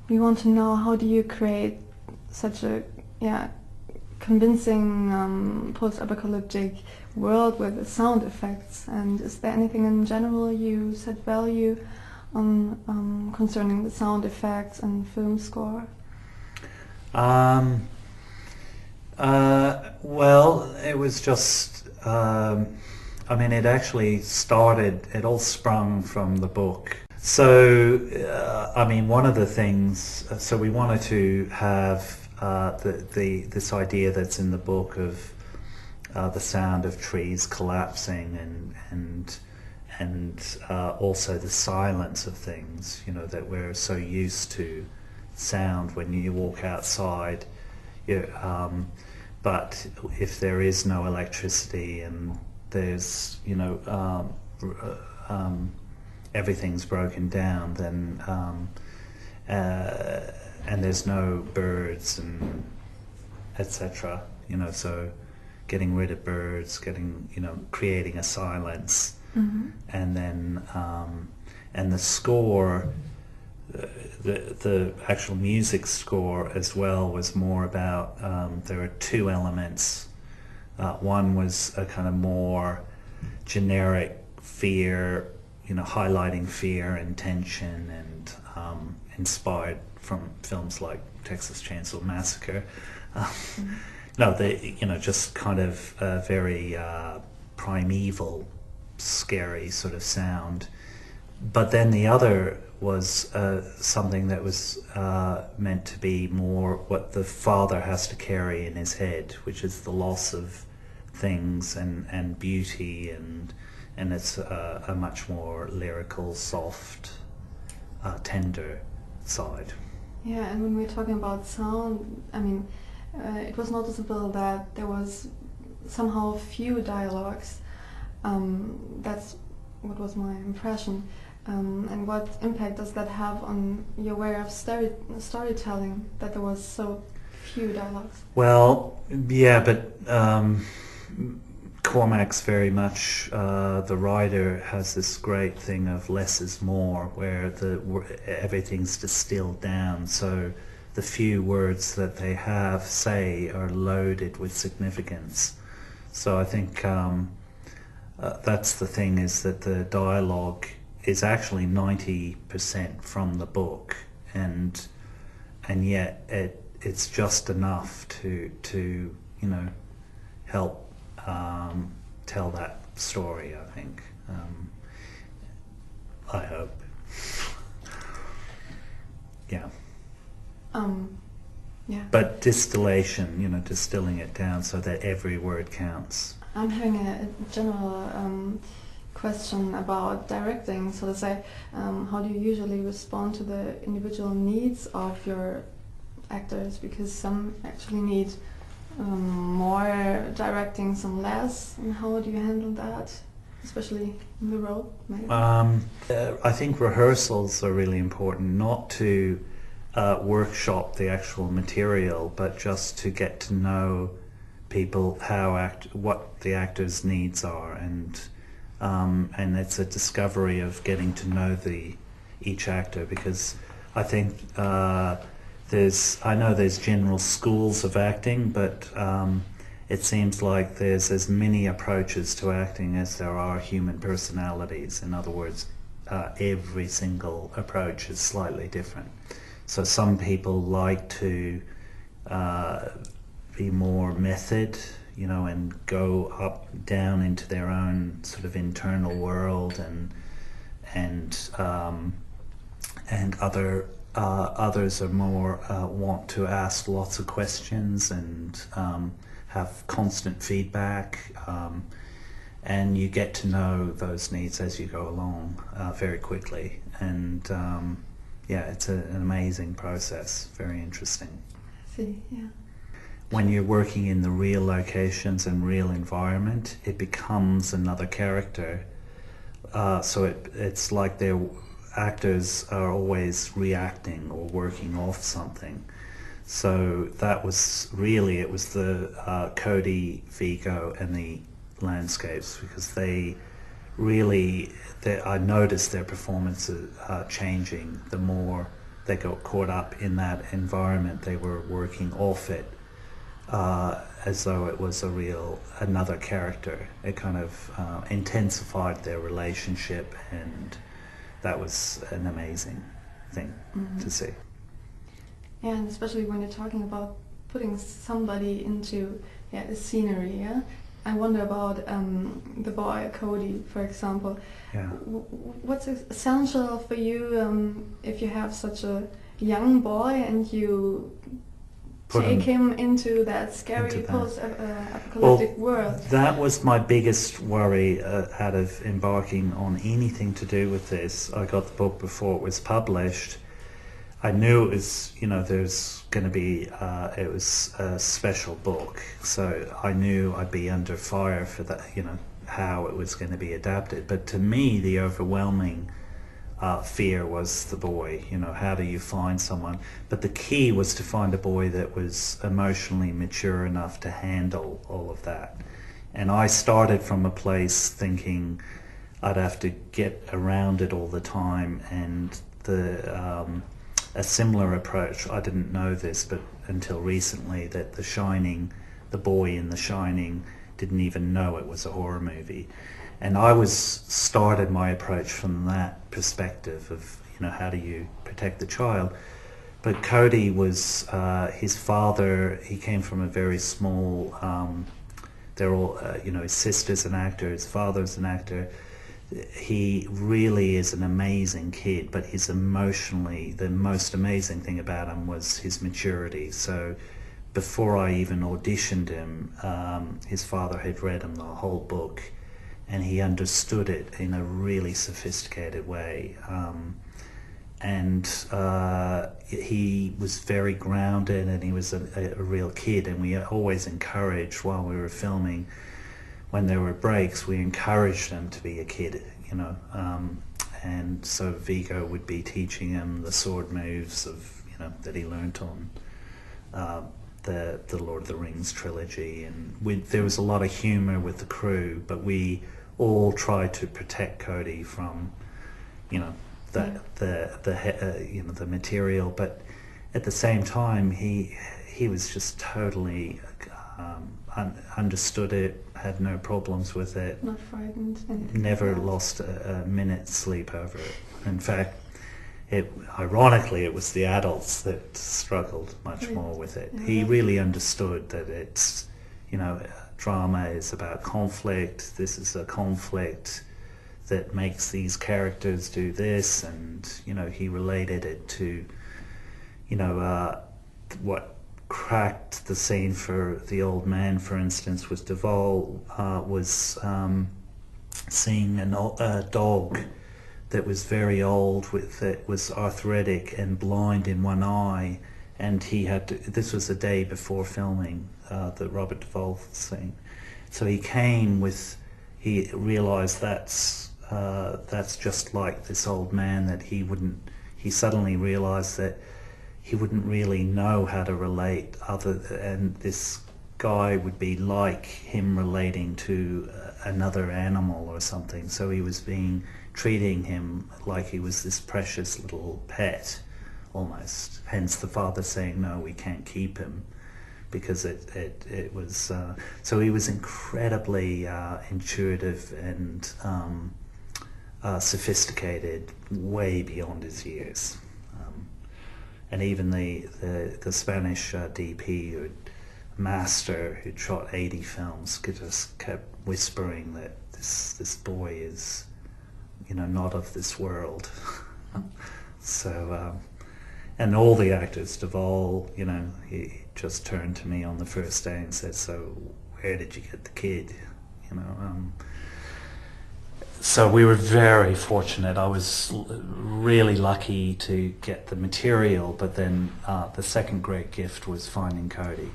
we want to know, how do you create such a convincing post-apocalyptic world with the sound effects, and is there anything in general you set value on concerning the sound effects and film score? Well, it was just, I mean, it actually started, it all sprung from the book. So, I mean, one of the things, so we wanted to have this idea that's in the book of the sound of trees collapsing and also the silence of things, you know, that we're so used to sound when you walk outside. But if there is no electricity and there's, you know, everything's broken down, then and there's no birds and etc. You know, so getting rid of birds, creating a silence, and then and the score. The actual music score as well was more about, there are two elements. One was a kind of more generic fear, you know, highlighting fear and tension, and inspired from films like Texas Chainsaw Massacre. No, just kind of very primeval, scary sort of sound. But then the other was something that was meant to be more what the father has to carry in his head, which is the loss of things and beauty, and it's a much more lyrical, soft, tender side. Yeah, and when we're talking about sound, I mean, it was noticeable that there was somehow few dialogues. That's what was my impression. And what impact does that have on your way of storytelling, that there was so few dialogues? Well, yeah, but Cormac's very much, the writer has this great thing of less is more, where everything's distilled down, so the few words that they say are loaded with significance. So I think that's the thing, is that the dialogue is actually 90% from the book, and yet it's just enough to you know, help tell that story, I think. I hope. Yeah. Yeah. But distillation, you know, distilling it down so that every word counts. I'm having a general question about directing, so to say. How do you usually respond to the individual needs of your actors? Because some actually need more directing, some less. And how do you handle that, especially in the role, maybe? I think rehearsals are really important, not to workshop the actual material, but just to get to know people, what the actors' needs are, and it's a discovery of getting to know each actor, because I think I know there's general schools of acting, but it seems like there's as many approaches to acting as there are human personalities. In other words, every single approach is slightly different. So some people like to be more method, you know, and go down into their own sort of internal world, and others are more want to ask lots of questions and have constant feedback, and you get to know those needs as you go along very quickly, and yeah, it's an amazing process, very interesting. I see, yeah. When you're working in the real locations and real environment, it becomes another character. So it's like their actors are always reacting or working off something. So that was really, it was the Cody, Vigo and the landscapes, because they really, I noticed their performances changing the more they got caught up in that environment. They were working off it as though it was another character. It kind of intensified their relationship, and that was an amazing thing to see. And especially when you're talking about putting somebody into the scenery, I wonder about the boy Cody, for example. Yeah. What's essential for you if you have such a young boy and you take him into that scary post-apocalyptic world? That was my biggest worry out of embarking on anything to do with this. I got the book before it was published. I knew it was, there's going to be, it was a special book, so I knew I'd be under fire for that, how it was going to be adapted. But to me, the overwhelming fear was the boy. How do you find someone? But the key was to find a boy that was emotionally mature enough to handle all of that. And I started from a place thinking I'd have to get around it all the time, and a similar approach, I didn't know this but until recently, that the boy in The Shining didn't even know it was a horror movie. And I started my approach from that perspective of, how do you protect the child? But Cody was, his father, he came from a very small, they're all, his sister's an actor, his father's an actor. He really is an amazing kid, but he's emotionally, the most amazing thing about him was his maturity. So before I even auditioned him, his father had read him the whole book, and he understood it in a really sophisticated way. He was very grounded, and he was a real kid, and we always encouraged while we were filming, when there were breaks, we encouraged him to be a kid, and so Viggo would be teaching him the sword moves of, that he learnt on the Lord of the Rings trilogy, and there was a lot of humor with the crew, but we all tried to protect Cody from, the material, but at the same time he was just totally understood it, had no problems with it, not frightened, never lost a minute's sleep over it. In fact, ironically, it was the adults that struggled much more with it. He really understood that it's, drama is about conflict. This is a conflict that makes these characters do this, and he related it to what cracked the scene for the old man, for instance, was Duvall was seeing a dog that was very old, that was arthritic and blind in one eye, and he had to, this was the day before filming the Robert Duvall scene, so he realized that's just like this old man, that he suddenly realized that he wouldn't really know how to relate and this guy would be like him relating to another animal or something, so he was treating him like he was this precious little pet almost, hence the father saying, no, we can't keep him, because it was so he was incredibly intuitive and sophisticated, way beyond his years. And even the Spanish DP, master, who'd shot 80 films, just kept whispering that this boy is, not of this world. So, and all the actors, Duvall, he just turned to me on the first day and said, so where did you get the kid? So we were very fortunate. I was really lucky to get the material, but then the second great gift was finding Cody.